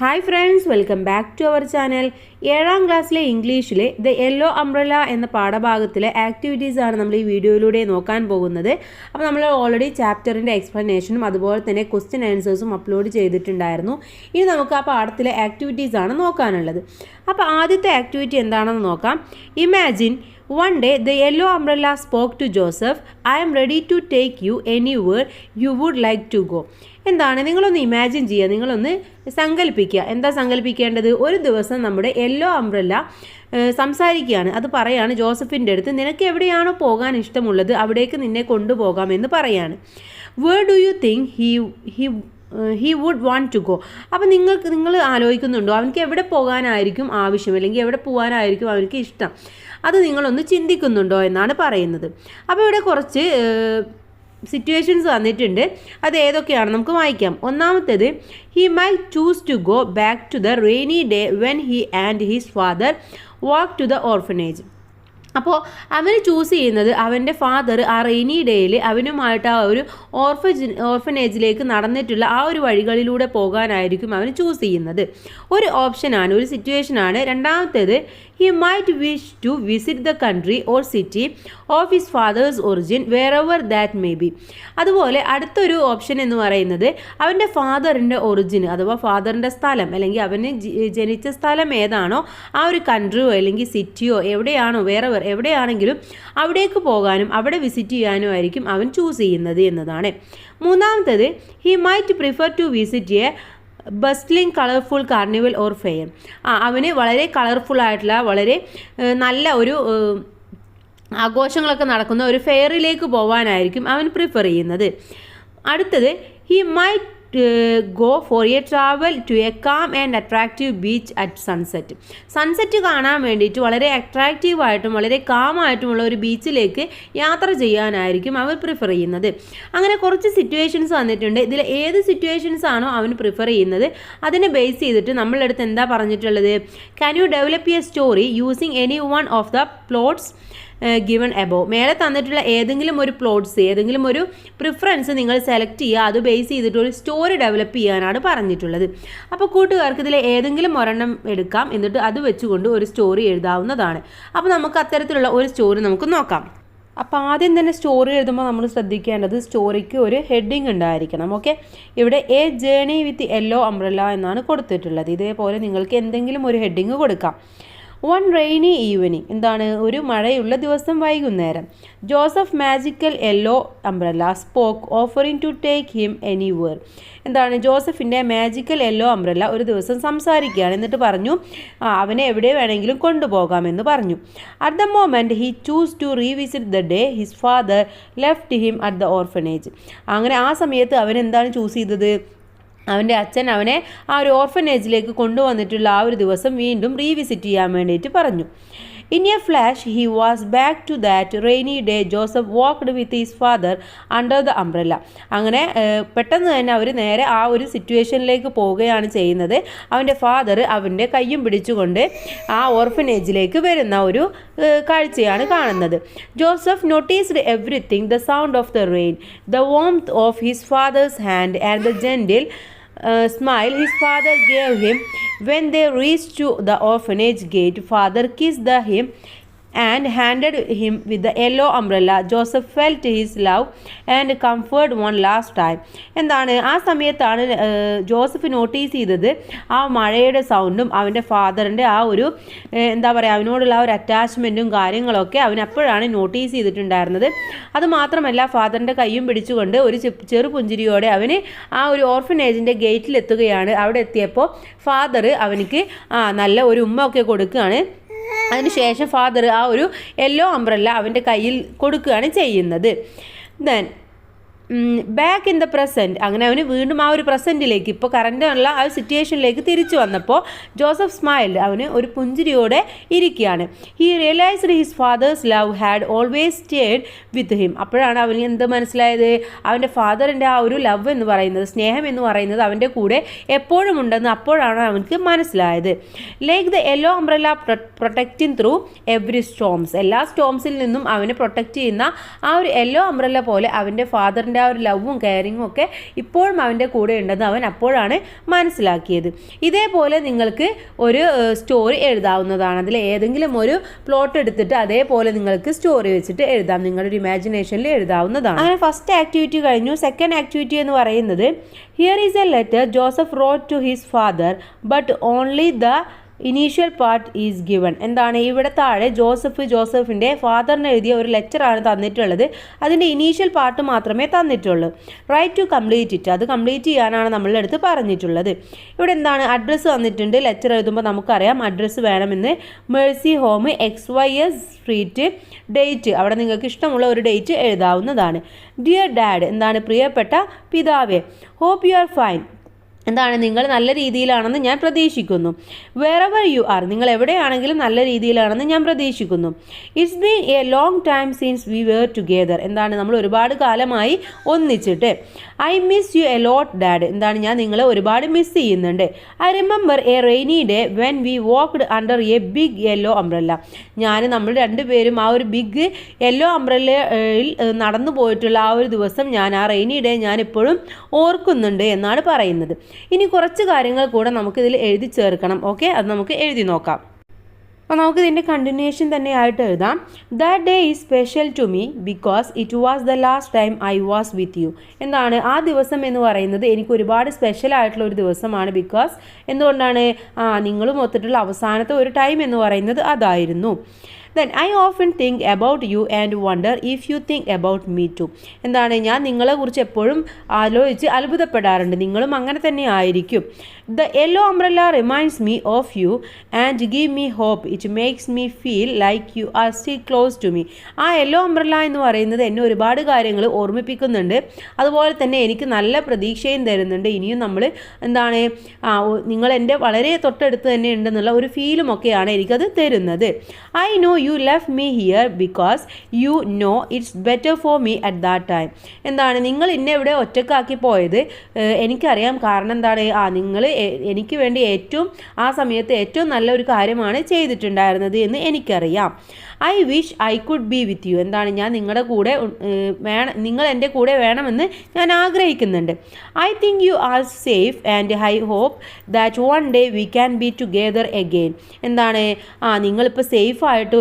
Hi friends, welcome back to our channel. 7ാം ക്ലാസ്സിലെ ഇംഗ്ലീഷിലെ ദ യെല്ലോ അംബ്രല്ല എന്ന പാഠഭാഗത്തിലെ ആക്ടിവിറ്റീസാണ് നമ്മൾ ഈ വീഡിയോയിലൂടെ നോക്കാൻ പോകുന്നത്. അപ്പോൾ നമ്മൾ ഓൾറെഡി ചാപ്റ്ററിൻ്റെ എക്സ്പ്ലനേഷനും അതുപോലെ തന്നെ ക്വസ്റ്റ്യൻ ആൻസേഴ്സും അപ്ലോഡ് ചെയ്തിട്ടുണ്ടായിരുന്നു. ഇനി നമുക്ക് ആ പാഠത്തിലെ ആക്ടിവിറ്റീസാണ് നോക്കാനുള്ളത്. അപ്പോൾ ആദ്യത്തെ ആക്ടിവിറ്റി എന്താണെന്ന് നോക്കാം. Imagine one day the yellow umbrella spoke to Joseph. I am ready to take you anywhere you would like to go. എന്താണ്, നിങ്ങളൊന്ന് ഇമാജിൻ ചെയ്യുക, നിങ്ങളൊന്ന് സങ്കല്പിക്കുക. എന്താ സങ്കല്പിക്കേണ്ടത്? ഒരു ദിവസം നമ്മുടെ യെല്ലോ അംബ്രല്ല സംസാരിക്കുകയാണ്. അത് പറയാണ് ജോസഫിൻ്റെ അടുത്ത്, നിനക്ക് എവിടെയാണോ പോകാൻ ഇഷ്ടമുള്ളത് അവിടേക്ക് നിന്നെ കൊണ്ടുപോകാമെന്ന് പറയാണ്. Where do you think he would want to go? അപ്പോൾ നിങ്ങൾ ആലോചിക്കുന്നുണ്ടോ അവനക്ക് എവിടെ പോകാനായിരിക്കും ആവശ്യം, അല്ലെങ്കിൽ എവിടെ പോകാനായിരിക്കും അവർക്ക് ഇഷ്ടം? അത് നിങ്ങളൊന്ന് ചിന്തിക്കുന്നുണ്ടോ എന്നാണ് പറയുന്നത്. അപ്പോൾ ഇവിടെ കുറച്ച് സിറ്റുവേഷൻസ് വന്നിട്ടുണ്ട്. അത് ഏതൊക്കെയാണ് നമുക്ക് വായിക്കാം. ഒന്നാമത്തേത്, he might choose to go back to the rainy day when he and his father walk to the orphanage. അപ്പോൾ അവന് ചൂസ് ചെയ്യുന്നത് അവൻ്റെ ഫാദർ ആ റെയിനി ഡേയിൽ അവനുമായിട്ട് ആ ഒരു ഓർഫനേജിലേക്ക് നടന്നിട്ടുള്ള ആ ഒരു വഴികളിലൂടെ പോകാനായിരിക്കും അവന് ചൂസ് ചെയ്യുന്നത്. ഒരു ഓപ്ഷനാണ്, ഒരു സിറ്റുവേഷനാണ്. രണ്ടാമത്തേത്, he might wish to visit the country or city of his father's origin wherever that may be. അതുപോലെ അടുത്തൊരു ഓപ്ഷൻ എന്ന് പറയുന്നത് അവൻ്റെ ഫാദറിൻ്റെ ഒറിജിൻ അഥവാ ഫാദറിൻ്റെ സ്ഥലം, അല്ലെങ്കിൽ അവന് ജനിച്ച സ്ഥലം ഏതാണോ ആ ഒരു കൺട്രിയോ അല്ലെങ്കിൽ സിറ്റിയോ എവിടെയാണോ എവിടെയാണെങ്കിലും അവിടേക്ക് പോകാനും അവിടെ വിസിറ്റ് ചെയ്യാനും ആയിരിക്കും അവൻ ചൂസ് ചെയ്യുന്നത് എന്നതാണ്. മൂന്നാമത്തേത്, he might prefer to visit a bustling colourful carnival or fair. അവന് വളരെ കളർഫുൾ ആയിട്ടുള്ള വളരെ നല്ല ഒരു ആഘോഷങ്ങളൊക്കെ നടക്കുന്ന ഒരു ഫെയറിലേക്ക് പോകാനായിരിക്കും അവൻ പ്രിഫർ ചെയ്യുന്നത്. അടുത്തത്, he might go for a travel to a calm and attractive beach at sunset. Sunset കാണാൻ വേണ്ടിയിട്ട് വളരെ അട്രാക്റ്റീവായിട്ടും വളരെ കാമായിട്ടുമുള്ള ഒരു ബീച്ചിലേക്ക് യാത്ര ചെയ്യാനായിരിക്കും അവൻ പ്രിഫർ ചെയ്യുന്നത്. അങ്ങനെ കുറച്ച് സിറ്റുവേഷൻസ് വന്നിട്ടുണ്ട്. ഇതിൽ ഏത് സിറ്റുവേഷൻസ് ആണോ അവൻ പ്രിഫർ ചെയ്യുന്നത് അതിനെ ബേസ് ചെയ്തിട്ട് നമ്മളുടെ അടുത്ത് എന്താ പറഞ്ഞിട്ടുള്ളത്? Can you develop A story using any one of the plots given above. മേലെ തന്നിട്ടുള്ള ഏതെങ്കിലും ഒരു പ്ലോട്ട്സ്, ഏതെങ്കിലും ഒരു പ്രിഫറൻസ് നിങ്ങൾ സെലക്ട് ചെയ്യുക, അത് ബേസ് ചെയ്തിട്ട് ഒരു സ്റ്റോറി ഡെവലപ്പ് ചെയ്യാനാണ് പറഞ്ഞിട്ടുള്ളത്. അപ്പോൾ കൂട്ടുകാർക്ക് ഇതിൽ ഏതെങ്കിലും ഒരെണ്ണം എടുക്കാം, എന്നിട്ട് അത് വെച്ചുകൊണ്ട് ഒരു സ്റ്റോറി എഴുതാവുന്നതാണ്. അപ്പോൾ നമുക്ക് അത്തരത്തിലുള്ള ഒരു സ്റ്റോറി നമുക്ക് നോക്കാം. അപ്പോൾ ആദ്യം തന്നെ സ്റ്റോറി എഴുതുമ്പോൾ നമ്മൾ ശ്രദ്ധിക്കേണ്ടത് സ്റ്റോറിക്ക് ഒരു ഹെഡിങ് ഉണ്ടായിരിക്കണം. ഓക്കെ, ഇവിടെ A journey with yellow umbrella എന്നാണ് കൊടുത്തിട്ടുള്ളത്. ഇതേപോലെ നിങ്ങൾക്ക് എന്തെങ്കിലും ഒരു ഹെഡിങ് കൊടുക്കാം. വൺ റെയിനി ഈവനിങ്, എന്താണ്, ഒരു മഴയുള്ള ദിവസം വൈകുന്നേരം. Joseph magical yellow umbrella spoke offering to take him anywhere. എന്താണ്, ജോസഫിൻ്റെ മാജിക്കൽ യെല്ലോ അംബ്രല്ല ഒരു ദിവസം സംസാരിക്കുകയാണ്. എന്നിട്ട് പറഞ്ഞു അവനെ എവിടെ വേണമെങ്കിലും കൊണ്ടുപോകാമെന്ന് പറഞ്ഞു. At the moment he choose to revisit the day his father left him at the orphanage. അങ്ങനെ ആ സമയത്ത് അവൻ എന്താണ് ചൂസ് ചെയ്തത്? അവൻ്റെ അച്ഛൻ അവനെ ആ ഒരു ഓർഫനേജിലേക്ക് കൊണ്ടുവന്നിട്ടുള്ള ആ ഒരു ദിവസം വീണ്ടും റീവിസിറ്റ് ചെയ്യാൻ വേണ്ടിയിട്ട് പറഞ്ഞു. In a flash he was back to that rainy day Joseph walked with his father under the umbrella. അങ്ങനെ പെട്ടെന്ന് തന്നെ അവർ നേരെ ആ ഒരു സിറ്റുവേഷനിലേക്ക് പോവുകയാണ് ചെയ്യുന്നത്. അവൻ്റെ ഫാദർ അവൻ്റെ കയ്യും പിടിച്ചുകൊണ്ട് ആ ഓർഫനേജിലേക്ക് വരുന്ന ഒരു കാഴ്ചയാണ് കാണുന്നത്. Joseph noticed everything, the sound of the rain, the warmth of his fathers hand and the gentle smile his father gave him. When they reached to the orphanage gate, father kissed him and handed him with the yellow umbrella. Joseph felt his love and comfort one last time. എന്താണ്, ആ സമയത്താണ് Joseph notice ചെയ്തത് ആ മഴയുടെ സൗണ്ടും അവൻ്റെ ഫാദറിൻ്റെ ആ ഒരു എന്താ പറയുക അവനോടുള്ള ആ ഒരു അറ്റാച്ച്മെൻറ്റും കാര്യങ്ങളൊക്കെ അവൻ അപ്പോഴാണ് നോട്ടീസ് ചെയ്തിട്ടുണ്ടായിരുന്നത്. അതുമാത്രമല്ല ഫാദറിൻ്റെ കയ്യും പിടിച്ചുകൊണ്ട് ഒരു ചെറു പുഞ്ചിരിയോടെ അവന് ആ ഒരു ഓർഫനേജിൻ്റെ ഗേറ്റിലെത്തുകയാണ്. അവിടെ എത്തിയപ്പോൾ ഫാദർ അവനിക്ക് നല്ല ഒരു ഉമ്മ ഒക്കെ കൊടുക്കുകയാണ്. അതിനുശേഷം ഫാദർ ആ ഒരു യെല്ലോ അംബ്രല്ല അവൻ്റെ കയ്യിൽ കൊടുക്കുകയാണ് ചെയ്യുന്നത്. Then back in the present, അങ്ങനെ അവന് വീണ്ടും ആ ഒരു പ്രസൻറ്റിലേക്ക്, ഇപ്പോൾ കറൻറ്റുള്ള ആ ഒരു സിറ്റുവേഷനിലേക്ക് തിരിച്ചു വന്നപ്പോൾ ജോസഫ് സ്മൈൽഡ്, അവന് ഒരു പുഞ്ചിരിയോടെ ഇരിക്കുകയാണ്. He realized his father's love had always stayed with him. അപ്പോഴാണ് അവന് എന്ത് മനസ്സിലായത്? അവൻ്റെ ഫാദറിൻ്റെ ആ ഒരു ലവ് എന്ന് പറയുന്നത്, സ്നേഹം എന്ന് പറയുന്നത് അവൻ്റെ കൂടെ എപ്പോഴും ഉണ്ടെന്ന് അപ്പോഴാണ് അവനക്ക് മനസ്സിലായത്. Like the yellow umbrella protecting through every storms, എല്ലാ സ്റ്റോംസിൽ നിന്നും അവനെ പ്രൊട്ടക്റ്റ് ചെയ്യുന്ന ആ ഒരു യെല്ലോ അംബ്രല്ല പോലെ അവൻ്റെ ഫാദറിൻ്റെ അവൻ്റെ ആ ഒരു ലവും കെയറിങ്ങും ഒക്കെ ഇപ്പോഴും അവൻ്റെ കൂടെ ഉണ്ടെന്ന് അവൻ അപ്പോഴാണ് മനസ്സിലാക്കിയത്. ഇതേപോലെ നിങ്ങൾക്ക് ഒരു സ്റ്റോറി എഴുതാവുന്നതാണ്. അതിൽ ഏതെങ്കിലും ഒരു പ്ലോട്ട് എടുത്തിട്ട് അതേപോലെ നിങ്ങൾക്ക് സ്റ്റോറി വെച്ചിട്ട് എഴുതാം. നിങ്ങളുടെ ഒരു ഇമാജിനേഷനിൽ എഴുതാവുന്നതാണ്. അങ്ങനെ ഫസ്റ്റ് ആക്ടിവിറ്റി കഴിഞ്ഞു. സെക്കൻഡ് ആക്ടിവിറ്റി എന്ന് പറയുന്നത് here is a letter Joseph wrote to his father but only the initial part is given. എന്താണ് ഇവിടെ താഴെ ജോസഫിൻ്റെ ഫാദറിന് എഴുതിയ ഒരു ലെറ്ററാണ് തന്നിട്ടുള്ളത്. അതിൻ്റെ ഇനീഷ്യൽ പാർട്ട് മാത്രമേ തന്നിട്ടുള്ളൂ. റൈറ്റ് ടു കംപ്ലീറ്റ് ഇറ്റ്, അത് കംപ്ലീറ്റ് ചെയ്യാനാണ് നമ്മളുടെ അടുത്ത് പറഞ്ഞിട്ടുള്ളത്. ഇവിടെ എന്താണ് അഡ്രസ്സ് തന്നിട്ടുണ്ട്. ലെറ്റർ എഴുതുമ്പോൾ നമുക്കറിയാം അഡ്രസ്സ് വേണമെന്ന്. Mercy home XYS street, date അവിടെ നിങ്ങൾക്ക് ഇഷ്ടമുള്ള ഒരു ഡേറ്റ് എഴുതാവുന്നതാണ്. ഡിയർ ഡാഡ് എന്താണ് പ്രിയപ്പെട്ട പിതാവേ. ഹോപ്പ് യു ആർ ഫൈൻ എന്താണ് നിങ്ങൾ നല്ല രീതിയിലാണെന്ന് ഞാൻ പ്രതീക്ഷിക്കുന്നു. വെറെവർ യു ആർ നിങ്ങൾ എവിടെയാണെങ്കിലും നല്ല രീതിയിലാണെന്ന് ഞാൻ പ്രതീക്ഷിക്കുന്നു. It's been a long time since we were together എന്താണ് നമ്മൾ ഒരുപാട് കാലമായി ഒന്നിച്ചിട്ട്. I miss you a lot dad എന്താണ് ഞാൻ നിങ്ങളെ ഒരുപാട് മിസ് ചെയ്യുന്നുണ്ട്. I remember a rainy day when we walked under a big yellow umbrella നമ്മൾ രണ്ടുപേരും ആ ഒരു ബിഗ് യെല്ലോ അംബ്രല്ലയിൽ നടന്നു പോയിട്ടുള്ള ആ ഒരു ദിവസം ആ റെയിനി ഡേ ഞാൻ ഇപ്പോഴും ഓർക്കുന്നുണ്ട് എന്നാണ് പറയുന്നത്. ഇനി കുറച്ച് കാര്യങ്ങൾ കൂടെ നമുക്കിതിൽ എഴുതി ചേർക്കണം. ഓക്കെ, അത് നമുക്ക് എഴുതി നോക്കാം. അപ്പോൾ നമുക്ക് ഇതിൻ്റെ കണ്ടിന്യൂഷൻ തന്നെ ആയിട്ട് എഴുതാം. That day is special to me because it was the last time I was with you എന്താണ് ആ ദിവസം എന്ന് പറയുന്നത് എനിക്ക് ഒരുപാട് സ്പെഷ്യൽ ആയിട്ടുള്ള ഒരു ദിവസമാണ്. ബിക്കോസ് എന്തുകൊണ്ടാണ് നിങ്ങളും ഒത്തിട്ടുള്ള അവസാനത്തെ ഒരു ടൈം എന്ന് പറയുന്നത് അതായിരുന്നു. Then I often think about you and wonder if you think about me too എന്താണ് ഞാൻ നിങ്ങളെക്കുറിച്ച് എപ്പോഴും ആലോചിച്ച് അത്ഭുതപ്പെടാറുണ്ട്. നിങ്ങളും അങ്ങനെ തന്നെ ആയിരിക്കും. The yellow umbrella reminds me of you and give me hope. It makes me feel like you are still close to me. ആ യെല്ലോ അംബ്രല്ല എന്ന് പറയുന്നത് എന്നെ ഒരുപാട് കാര്യങ്ങൾ ഓർമ്മിപ്പിക്കുന്നുണ്ട്. അതുപോലെ തന്നെ എനിക്ക് നല്ല പ്രതീക്ഷയും തരുന്നുണ്ട്. ഇനിയും നമ്മൾ എന്താണ് നിങ്ങൾ എൻ്റെ വളരെ തൊട്ടടുത്ത് തന്നെ ഉണ്ടെന്നുള്ള ഒരു ഫീലും ഒക്കെയാണ് എനിക്കത് തരുന്നത്. I know you left me here because you know it's better for me at that time എന്താണ് നിങ്ങൾ എന്നെ ഇവിടെ ഒറ്റക്കാക്കി പോയത് എനിക്കറിയാം. കാരണം എന്താണ് നിങ്ങൾ എനിക്ക് വേണ്ടി ആ സമയത്ത് ഏറ്റവും നല്ലൊരു കാര്യമാണ് ചെയ്തിട്ടുണ്ടായിരുന്നത് എന്ന് എനിക്കറിയാം. I wish I could be with you എന്താണ് ഞാൻ നിങ്ങളുടെ കൂടെ നിങ്ങൾ എൻ്റെ കൂടെ വേണമെന്ന് ഞാൻ ആഗ്രഹിക്കുന്നുണ്ട്. I think you are safe and I hope that one day we can be together again എന്താണ് നിങ്ങളിപ്പോൾ സേഫായിട്ട്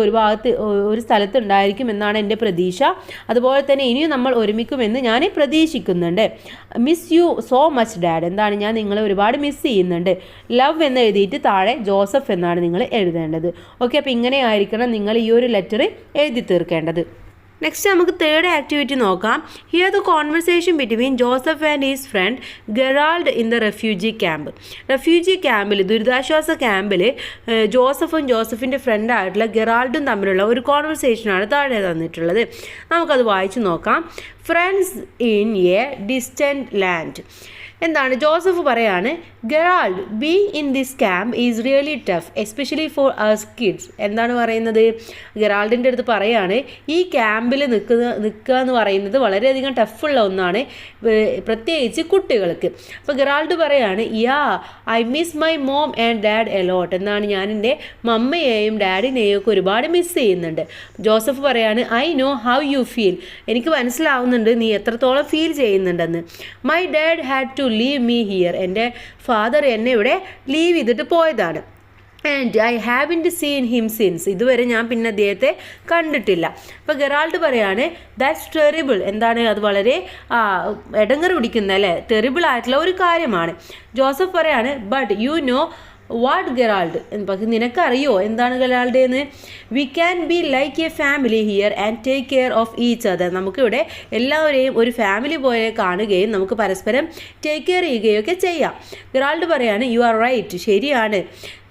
ഒരു സ്ഥലത്തുണ്ടായിരിക്കും എന്നാണ് എൻ്റെ പ്രതീക്ഷ. അതുപോലെ തന്നെ ഇനിയും നമ്മൾ ഒരുമിക്കുമെന്ന് ഞാൻ പ്രതീക്ഷിക്കുന്നുണ്ട്. Miss you so much dad എന്താണ് ഞാൻ നിങ്ങളെ ഒരുപാട് മിസ് ചെയ്യുന്നുണ്ട്. ലവ് എന്ന് എഴുതിയിട്ട് താഴെ ജോസഫ് എന്നാണ് നിങ്ങൾ എഴുതേണ്ടത്. ഓക്കെ, അപ്പോൾ ഇങ്ങനെ ആയിരിക്കണം നിങ്ങൾ ഈ ഒരു ലെറ്റർ എഴുതി തീർക്കേണ്ടത്. നെക്സ്റ്റ് നമുക്ക് തേർഡ് ആക്ടിവിറ്റി നോക്കാം. Here the conversation between Joseph and his friend Gerald in the refugee camp. Refugee ക്യാമ്പിൽ ദുരിതാശ്വാസ ക്യാമ്പിൽ ജോസഫിൻ്റെ ഫ്രണ്ടായിട്ടുള്ള ഗെറാൾഡും തമ്മിലുള്ള ഒരു കോൺവെർസേഷനാണ് താഴെ തന്നിട്ടുള്ളത്. നമുക്കത് വായിച്ചു നോക്കാം. Friends in a distant land എന്താണ് ജോസഫ് പറയാണ് Gerald being in this camp is really tough especially for us kids എന്താണ് പറയുന്നത് ഗെറാൾഡിൻ്റെ അടുത്ത് പറയാണ് ഈ ക്യാമ്പിൽ നിൽക്കുക എന്ന് പറയുന്നത് വളരെയധികം ടഫുള്ള ഒന്നാണ് പ്രത്യേകിച്ച് കുട്ടികൾക്ക്. അപ്പോൾ ഗെറാൾഡ് പറയാണ് I miss my mom and dad a lot എന്താണ് ഞാൻ എൻ്റെ മമ്മയെയും ഡാഡിനെയും ഒക്കെ ഒരുപാട് മിസ് ചെയ്യുന്നുണ്ട്. ജോസഫ് പറയാണ് I know how you feel എനിക്ക് മനസ്സിലാവുന്നുണ്ട് നീ എത്രത്തോളം ഫീൽ ചെയ്യുന്നുണ്ടെന്ന്. My dad had to leave me here എൻ്റെ ഫാദർ എന്നെ ഇവിടെ ലീവ് ചെയ്തിട്ട് പോയതാണ്. And I haven't seen him since ഇതുവരെ ഞാൻ പിന്നെ അദ്ദേഹത്തെ കണ്ടിട്ടില്ല. അപ്പോൾ ഗെറാൾഡ് പറയാണ് ദാറ്റ്സ് ടെറിബിൾ എന്താണ് അത് വളരെ ഇടങ്ങറ് പിടിക്കുന്ന അല്ലേ ടെറിബിൾ ആയിട്ടുള്ള ഒരു കാര്യമാണ്. ജോസഫ് പറയാണ് ബട്ട് യു നോ വാട്ട് ഗെറാൾഡ് പക്ഷെ നിനക്കറിയോ എന്താണ് ഗെറാൾഡ് എന്ന്. V can be like A family here and take care of each other നമുക്കിവിടെ എല്ലാവരെയും ഒരു ഫാമിലി പോലെ കാണുകയും നമുക്ക് പരസ്പരം ടേക്ക് കെയർ ചെയ്യുകയൊക്കെ ചെയ്യാം. ഗെറാൾഡ് പറയാണ് യു ആർ റൈറ്റ്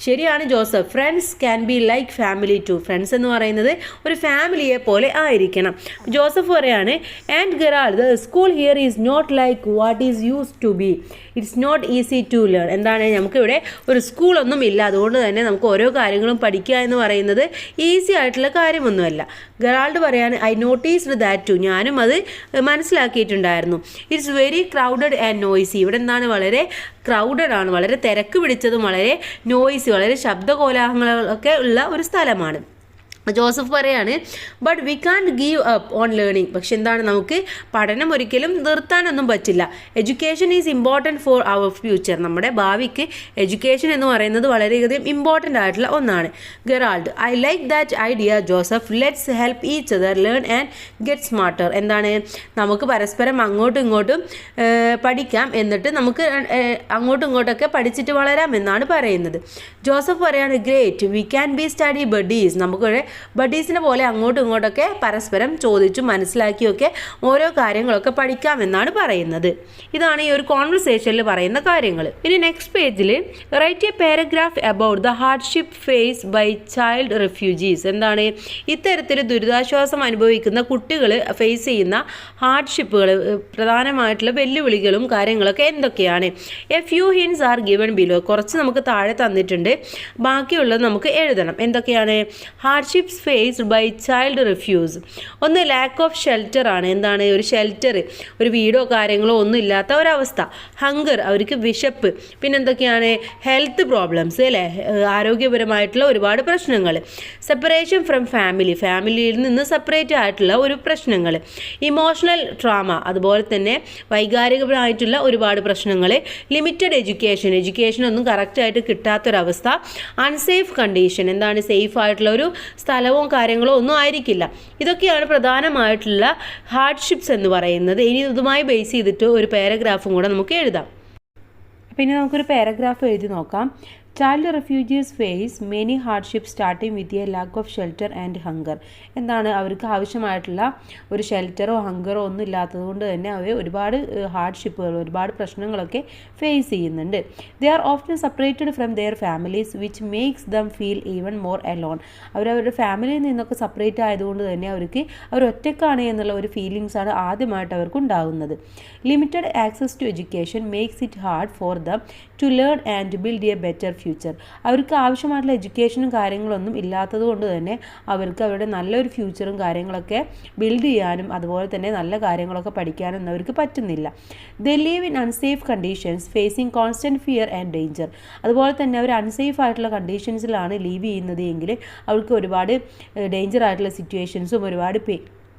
ശരിയാണ് Joseph. Friends can be like family too friends എന്ന് പറയുന്നത് ഒരു ഫാമിലിയെ പോലെ ആയിരിക്കണം. ജോസഫ് പറയാണ് and Gerald the school here is not like what is use to be it's not easy to learn എന്താണ് നമുക്കിവിടെ ഒരു സ്കൂളൊന്നും ഇല്ല അതുകൊണ്ട് തന്നെ നമുക്ക് ഓരോ കാര്യങ്ങളും പഠിക്കുക എന്ന് പറയുന്നത് ഈസി ആയിട്ടുള്ള കാര്യമൊന്നുമല്ല. ഗെറാൾഡ് പറയാണ് ഐ നോട്ടീസ്ഡ് ദാറ്റ് ടു ഞാനും അത് മനസ്സിലാക്കിയിട്ടുണ്ടായിരുന്നു. It's very crowded and noisy ഇവിടെ എന്താണ് വളരെ ക്രൗഡഡ് ആണ് വളരെ തിരക്ക് പിടിച്ചതും വളരെ നോയ്സി വളരെ ശബ്ദകോലാഹലങ്ങളൊക്കെ ഉള്ള ഒരു സ്ഥലമാണ്. ജോസഫ് പറയാണ് but we can give up on learning. പക്ഷെ എന്താണ്, നമുക്ക് പഠനം ഒരിക്കലും നിർത്താനൊന്നും പറ്റില്ല. Education is important for our future. നമ്മുടെ ഭാവിക്ക് എഡ്യൂക്കേഷൻ എന്ന് പറയുന്നത് വളരെയധികം ഇമ്പോർട്ടൻ്റ് ആയിട്ടുള്ള ഒന്നാണ്. Gerald I like that idea Joseph, let's help each other learn and get smarter. എന്താണ്, നമുക്ക് പരസ്പരം അങ്ങോട്ടും ഇങ്ങോട്ടും പഠിക്കാം, എന്നിട്ട് നമുക്ക് അങ്ങോട്ടും ഇങ്ങോട്ടൊക്കെ പഠിച്ചിട്ട് വളരാം എന്നാണ് പറയുന്നത്. ജോസഫ് പറയാണ് great V can B study buddies. നമുക്ക് ബഡീസിനെ പോലെ അങ്ങോട്ടും ഇങ്ങോട്ടൊക്കെ പരസ്പരം ചോദിച്ചും മനസ്സിലാക്കിയൊക്കെ ഓരോ കാര്യങ്ങളൊക്കെ പഠിക്കാമെന്നാണ് പറയുന്നത്. ഇതാണ് ഈ ഒരു കോൺവെർസേഷനിൽ പറയുന്ന കാര്യങ്ങൾ. ഇനി നെക്സ്റ്റ് പേജിൽ write a paragraph about the hardship face by child refugees. എന്താണ്, ഇത്തരത്തിൽ ദുരിതാശ്വാസം അനുഭവിക്കുന്ന കുട്ടികൾ ഫേസ് ചെയ്യുന്ന ഹാർഡ്ഷിപ്പുകൾ, പ്രധാനമായിട്ടുള്ള വെല്ലുവിളികളും കാര്യങ്ങളൊക്കെ എന്തൊക്കെയാണ്. A few hints are given below. കുറച്ച് നമുക്ക് താഴെ തന്നിട്ടുണ്ട്, ബാക്കിയുള്ളത് നമുക്ക് എഴുതണം. എന്തൊക്കെയാണ്? Hardships faced by child refugees. ഒന്ന് ലാക്ക് ഓഫ് ഷെൽട്ടർ ആണ്. എന്താണ്, ഒരു ഷെൽട്ടർ, ഒരു വീടോ കാര്യങ്ങളോ ഒന്നും ഇല്ലാത്ത ഒരവസ്ഥ. ഹങ്കർ, അവർക്ക് വിശപ്പ്. പിന്നെ എന്തൊക്കെയാണ്? ഹെൽത്ത് പ്രോബ്ലംസ്, അല്ലേ, ആരോഗ്യപരമായിട്ടുള്ള ഒരുപാട് പ്രശ്നങ്ങൾ. സെപ്പറേഷൻ ഫ്രം ഫാമിലി, ഫാമിലിയിൽ നിന്ന് സെപ്പറേറ്റ് ആയിട്ടുള്ള ഒരു പ്രശ്നങ്ങൾ. ഇമോഷണൽ ട്രോമ, അതുപോലെ തന്നെ വൈകാരികപരമായിട്ടുള്ള ഒരുപാട് പ്രശ്നങ്ങൾ. ലിമിറ്റഡ് എഡ്യൂക്കേഷൻ, എഡ്യൂക്കേഷനൊന്നും കറക്റ്റായിട്ട് കിട്ടാത്തൊരവസ്ഥ. അൺസേഫ് കണ്ടീഷൻ, എന്താണ്, സേഫ് ആയിട്ടുള്ള ഒരു സ്ഥലവും കാര്യങ്ങളോ ഒന്നും ആയിരിക്കില്ല. ഇതൊക്കെയാണ് പ്രധാനമായിട്ടുള്ള ഹാർഡ്ഷിപ്സ് എന്ന് പറയുന്നത്. ഇനി ഇതുമായി ബേസ് ചെയ്തിട്ട് ഒരു പാരഗ്രാഫും കൂടെ നമുക്ക് എഴുതാം. പിന്നെ നമുക്കൊരു പാരഗ്രാഫ് എഴുതി നോക്കാം. Child refugees face many hardship starting with a lack of shelter and hunger. എന്താണ്, അവർക്ക് ആവശ്യമായിട്ടുള്ള ഒരു ഷെൽട്ടറോ ഹങ്കറോ ഒന്നും ഇല്ലാത്തത് കൊണ്ട് തന്നെ അവർ ഒരുപാട് ഹാർഡ്ഷിപ്പുകൾ, ഒരുപാട് പ്രശ്നങ്ങളൊക്കെ ഫേസ് ചെയ്യുന്നുണ്ട്. They are often separated from their families which makes them feel even more alone. അവരവരുടെ ഫാമിലിയിൽ നിന്നൊക്കെ സെപ്പറേറ്റ് ആയതുകൊണ്ട് തന്നെ അവർക്ക് അവർ ഒറ്റക്കാണ് എന്നുള്ള ഒരു ഫീലിങ്സാണ് ആദ്യമായിട്ട് അവർക്ക് ഉണ്ടാകുന്നത്. Limited access to education makes it hard for them to learn and build a better future. അവർക്ക് ആവശ്യമായിട്ടുള്ള എഡ്യൂക്കേഷനും കാര്യങ്ങളൊന്നും ഇല്ലാത്തത് കൊണ്ട് തന്നെ അവർക്ക് അവരുടെ നല്ലൊരു ഫ്യൂച്ചറും കാര്യങ്ങളൊക്കെ ബിൽഡ് ചെയ്യാനും അതുപോലെ തന്നെ നല്ല കാര്യങ്ങളൊക്കെ പഠിക്കാനും അവർക്ക് പറ്റുന്നില്ല. They live in unsafe conditions facing constant fear and danger. അതുപോലെ തന്നെ അവർ അൺസേഫ് ആയിട്ടുള്ള കണ്ടീഷൻസിലാണ് ലീവ് ചെയ്യുന്നത് എങ്കിൽ അവർക്ക് ഒരുപാട് ഡേഞ്ചർ ആയിട്ടുള്ള സിറ്റുവേഷൻസും ഒരുപാട്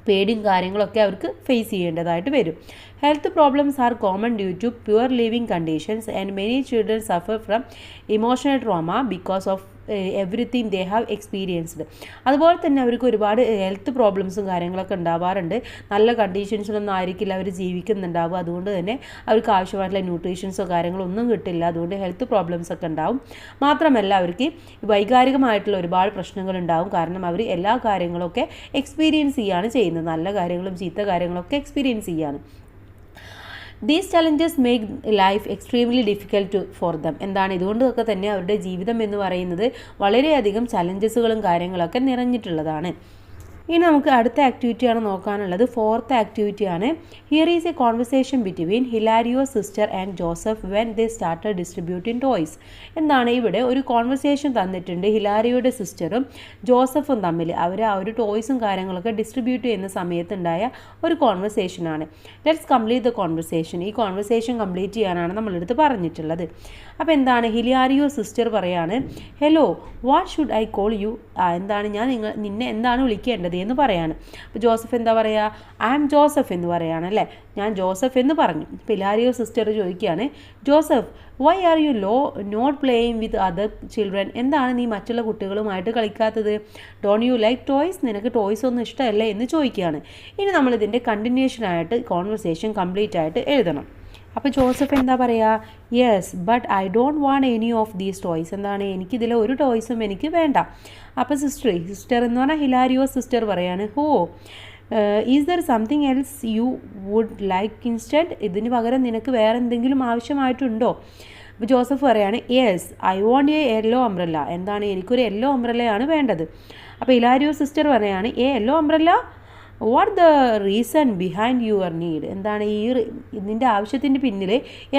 പേടിയും കാര്യങ്ങളൊക്കെ അവർക്ക് ഫേസ് ചെയ്യേണ്ടതായിട്ട് വരും. Health problems are common due to poor living conditions and many children suffer from emotional trauma because of everything they have experienced. അതുപോലെ തന്നെ അവർക്ക് ഒരുപാട് ഹെൽത്ത് പ്രോബ്ലംസും കാര്യങ്ങളൊക്കെ ഉണ്ടാവാറുണ്ട്. നല്ല കണ്ടീഷൻസിലൊന്നും ആയിരിക്കില്ല അവർ ജീവിക്കുന്നുണ്ടാവുക. അതുകൊണ്ട് തന്നെ അവർക്ക് ആവശ്യമായിട്ടുള്ള ന്യൂട്രീഷൻസോ കാര്യങ്ങളോ ഒന്നും കിട്ടില്ല. അതുകൊണ്ട് ഹെൽത്ത് പ്രോബ്ലംസ് ഒക്കെ ഉണ്ടാവും. മാത്രമല്ല അവർക്ക് വൈകാരികമായിട്ടുള്ള ഒരുപാട് പ്രശ്നങ്ങളുണ്ടാവും. കാരണം അവർ എല്ലാ കാര്യങ്ങളൊക്കെ എക്സ്പീരിയൻസ് ചെയ്യുകയാണ് ചെയ്യുന്നത്. നല്ല കാര്യങ്ങളും ചീത്ത കാര്യങ്ങളൊക്കെ എക്സ്പീരിയൻസ് ചെയ്യുകയാണ്. These challenges make life extremely difficult for them. എന്താണ്, ഇതുകൊണ്ടൊക്കെ തന്നെ അവരുടെ ജീവിതം എന്ന് പറയുന്നത് വളരെയധികം ചലഞ്ചസുകളും കാര്യങ്ങളൊക്കെ നിറഞ്ഞിട്ടുള്ളതാണ്. ഇനി നമുക്ക് അടുത്ത ആക്ടിവിറ്റിയാണ് നോക്കാനുള്ളത്. ഫോർത്ത് ആക്ടിവിറ്റിയാണ്. Here is a conversation between Hilario's sister and Joseph when they started distributing toys. എന്താണ്, ഇവിടെ ഒരു കോൺവെർസേഷൻ തന്നിട്ടുണ്ട്. ഹിലാരിയോയുടെ സിസ്റ്ററും ജോസഫും തമ്മിൽ അവർ ആ ഒരു ടോയ്സും കാര്യങ്ങളൊക്കെ ഡിസ്ട്രിബ്യൂട്ട് ചെയ്യുന്ന സമയത്തുണ്ടായ ഒരു കോൺവെർസേഷനാണ്. Let's complete the conversation. ഈ കോൺവെർസേഷൻ കംപ്ലീറ്റ് ചെയ്യാനാണ് നമ്മളെടുത്ത് പറഞ്ഞിട്ടുള്ളത്. അപ്പോൾ എന്താണ്, ഹിലാരിയോ സിസ്റ്റർ പറയാണ്, hello what should I call you. എന്താണ്, ഞാൻ നിന്നെ എന്താണ് വിളിക്കേണ്ടത് എന്ന് പറയാണ്. അപ്പോൾ ജോസഫ് എന്താ പറയുക, ഐ ആം ജോസഫ് എന്ന് പറയാണ്, അല്ലേ, ഞാൻ ജോസഫ് എന്ന് പറഞ്ഞു. അപ്പോൾ ഹിലാരിയോ സിസ്റ്റർ ചോദിക്കുകയാണ്, Joseph why are you not playing with other children. എന്താണ് നീ മറ്റുള്ള കുട്ടികളുമായിട്ട് കളിക്കാത്തത്? ഡോണ്ട് യു ലൈക്ക് ടോയ്സ്, നിനക്ക് ടോയ്സ് ഒന്നും ഇഷ്ടമല്ലേ എന്ന് ചോദിക്കുകയാണ്. ഇനി നമ്മളിതിൻ്റെ കണ്ടിന്യൂഷനായിട്ട് കോൺവെർസേഷൻ കംപ്ലീറ്റ് ആയിട്ട് എഴുതണം. അപ്പോൾ ജോസഫ് എന്താ പറയുക, yes but I don't want any of these toys. എന്താണ്, എനിക്കിതിലെ ഒരു ടോയ്സും എനിക്ക് വേണ്ട. അപ്പോൾ സിസ്റ്റർ എന്ന് പറഞ്ഞാൽ ഹിലാരിയോ സിസ്റ്റർ പറയാണ്, oh is there something else you would like instead. ഇതിന് പകരം നിനക്ക് വേറെ എന്തെങ്കിലും ആവശ്യമായിട്ടുണ്ടോ? അപ്പോൾ ജോസഫ് പറയാണ്, yes I want a yellow umbrella. എന്താണ്, എനിക്കൊരു യെല്ലോ അംബ്രല്ലയാണ് വേണ്ടത്. അപ്പോൾ ഹിലാരിയോ സിസ്റ്റർ പറയാണ്, a yellow umbrella, what the reason behind your need. എന്താണ് ഇതിൻ്റെ ആവശ്യത്തിൻ്റെ പിന്നിൽ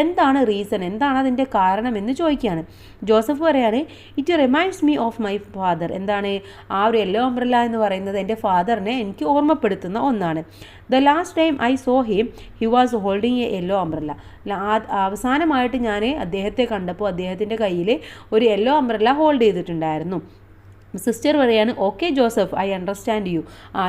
എന്താണ് റീസൺ, എന്താണ് അതിൻ്റെ കാരണം എന്ന് ചോദിക്കുകയാണ്. ജോസഫ് പറയാണ്, it reminds me of my father. എന്താണ്, ആ ഒരു യെല്ലോ അംബ്രല്ല എന്ന് പറയുന്നത് എൻ്റെ ഫാദറിനെ എനിക്ക് ഓർമ്മപ്പെടുത്തുന്ന ഒന്നാണ്. The last time I saw him he was holding A yellow umbrella. അവസാനമായിട്ട് ഞാൻ അദ്ദേഹത്തെ കണ്ടപ്പോൾ അദ്ദേഹത്തിൻ്റെ കയ്യിൽ ഒരു യെല്ലോ അംബ്രല്ല ഹോൾഡ് ചെയ്തിട്ടുണ്ടായിരുന്നു. സിസ്റ്റർ പറയാണ് okay Joseph, I understand you.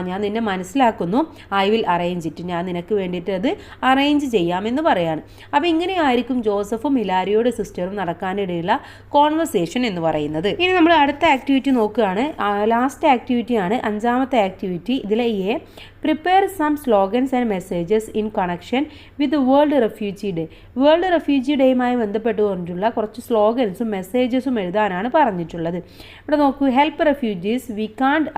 ഞാൻ നിന്നെ മനസ്സിലാക്കുന്നു, ഐ വിൽ അറേഞ്ച് ഇറ്റ്, ഞാൻ നിനക്ക് വേണ്ടിയിട്ട് അത് അറേഞ്ച് ചെയ്യാമെന്ന് പറയാണ്. അപ്പോൾ ഇങ്ങനെയായിരിക്കും ജോസഫും ഹിലാരിയോട് സിസ്റ്ററും നടക്കാനിടയുള്ള കോൺവെർസേഷൻ എന്ന് പറയുന്നത്. ഇനി നമ്മൾ അടുത്ത ആക്ടിവിറ്റി നോക്കുകയാണ്. ലാസ്റ്റ് ആക്ടിവിറ്റിയാണ് 5ാമത്തെ ആക്ടിവിറ്റി. ഇതിലെ A, prepare some slogans and messages in connection with World Refugee Day. World Refugee ഡേയുമായി ബന്ധപ്പെട്ടുകൊണ്ടുള്ള കുറച്ച് സ്ലോഗൻസും മെസ്സേജസും എഴുതാനാണ് പറഞ്ഞിട്ടുള്ളത്. ഇവിടെ നോക്കൂ, help refugees, we can't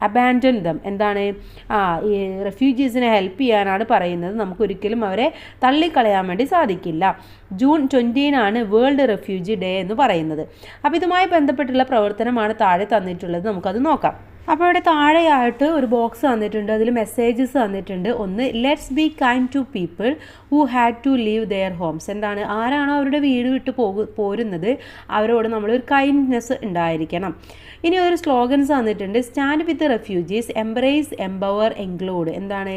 abandon them. എന്താണ്? ഈ റെഫ്യൂജീസിനെ ഹെൽപ്പ് ചെയ്യാനാണ് പറയുന്നത്. നമുക്കൊരിക്കലും അവരെ തള്ളിക്കളയാൻ വേണ്ടി സാധിക്കില്ല. ജൂൺ 20 വേൾഡ് റെഫ്യൂജി ഡേ എന്ന് പറയുന്നത്. അപ്പോൾ ഇതുമായി ബന്ധപ്പെട്ടുള്ള പ്രവർത്തനമാണ് താഴെ തന്നിട്ടുള്ളത്. നമുക്കത് നോക്കാം. അപ്പോൾ ഇവിടെ താഴെയായിട്ട് ഒരു ബോക്സ് തന്നിട്ടുണ്ട്. അതിൽ മെസ്സേജസ് തന്നിട്ടുണ്ട്. ഒന്ന്, let's be kind to people who had to leave their homes. എന്താണ്? ആരാണോ അവരുടെ വീട് വിട്ട് പോരുന്നത് അവരോട് നമ്മളൊരു കൈൻഡ്നെസ് ഉണ്ടായിരിക്കണം. ഇനി ഒരു സ്ലോഗൻസ് തന്നിട്ടുണ്ട്. Stand with refugees, embrace, empower, include. എന്താണ്?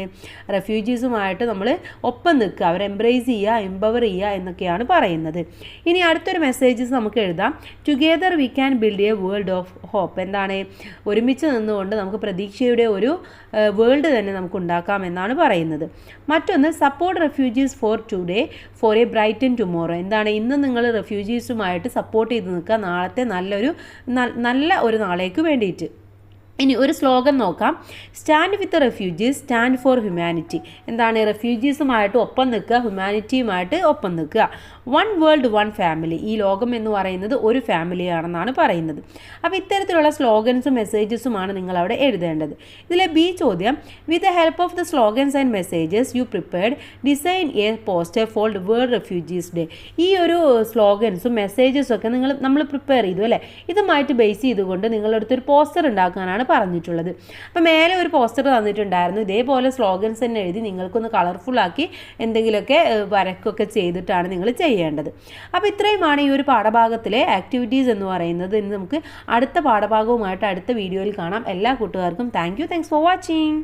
റെഫ്യൂജീസുമായിട്ട് നമ്മൾ ഒപ്പം നിൽക്കുക, അവരെ എംബ്രേസ് ചെയ്യുക, എംപവർ ചെയ്യുക എന്നൊക്കെയാണ് പറയുന്നത്. ഇനി അടുത്തൊരു മെസ്സേജസ് നമുക്ക് എഴുതാം. Together we can build a world of hope. എന്താണ്? ഒരുമിച്ച് നിന്നുകൊണ്ട് നമുക്ക് പ്രതീക്ഷയുടെ ഒരു വേൾഡ് തന്നെ നമുക്ക് ഉണ്ടാക്കാം എന്നാണ് പറയുന്നത്. മറ്റൊന്ന്, support refugees for today four A brighten tomorrow. എന്താണ്? ഇന്ന് നിങ്ങൾ റെഫ്യൂജീസുമായിട്ട് സപ്പോർട്ട് ചെയ്ത് നിൽക്കുക, നാളത്തെ നല്ല ഒരു നാളേക്ക് വേണ്ടിയിട്ട്. ഇനി ഒരു സ്ലോഗൻ നോക്കാം. Stand with refugees, stand for humanity. എന്താണ്? റെഫ്യൂജീസുമായിട്ട് ഒപ്പം നിൽക്കുക, ഹ്യൂമാനിറ്റിയുമായിട്ട് ഒപ്പം നിൽക്കുക. One world one family. ഈ ലോകം എന്ന് പറയുന്നത് ഒരു ഫാമിലിയാണെന്നാണ് പറയുന്നത്. അപ്പോൾ ഇത്തരത്തിലുള്ള സ്ലോഗൻസും മെസ്സേജസുമാണ് നിങ്ങൾ അവിടെ എഴുതേണ്ടത്. ഇതിലെ ബി ചോദ്യം, with the help of the slogans and messages you prepared design a poster for world refugees day. ഈ ഒരു സ്ലോഗൻസും മെസ്സേജസും ഒക്കെ നമ്മൾ പ്രിപ്പയർ ചെയ്തു അല്ലേ? ഇതുമായിട്ട് ബേസ് ചെയ്തുകൊണ്ട് നിങ്ങളടുത്തൊരു പോസ്റ്റർ ഉണ്ടാക്കാനാണ് പറഞ്ഞിട്ടുള്ളത്. അപ്പോൾ മേലെ ഒരു പോസ്റ്റർ തന്നിട്ടുണ്ടായിരുന്നു. ഇതേപോലെ സ്ലോഗൻസ് തന്നെ എഴുതി നിങ്ങൾക്കൊന്ന് കളർഫുള്ളാക്കി എന്തെങ്കിലുമൊക്കെ വരക്കൊക്കെ ചെയ്തിട്ടാണ് നിങ്ങൾ ചെയ്യേണ്ടത്. അപ്പോൾ ഇത്രയുമാണ് ഈ ഒരു പാഠഭാഗത്തിലെ ആക്ടിവിറ്റീസ് എന്ന് പറയുന്നത്. ഇനി നമുക്ക് അടുത്ത പാഠഭാഗവുമായിട്ട് അടുത്ത വീഡിയോയിൽ കാണാം. എല്ലാ കൂട്ടുകാർക്കും താങ്ക്സ് ഫോർ വാച്ചിങ്.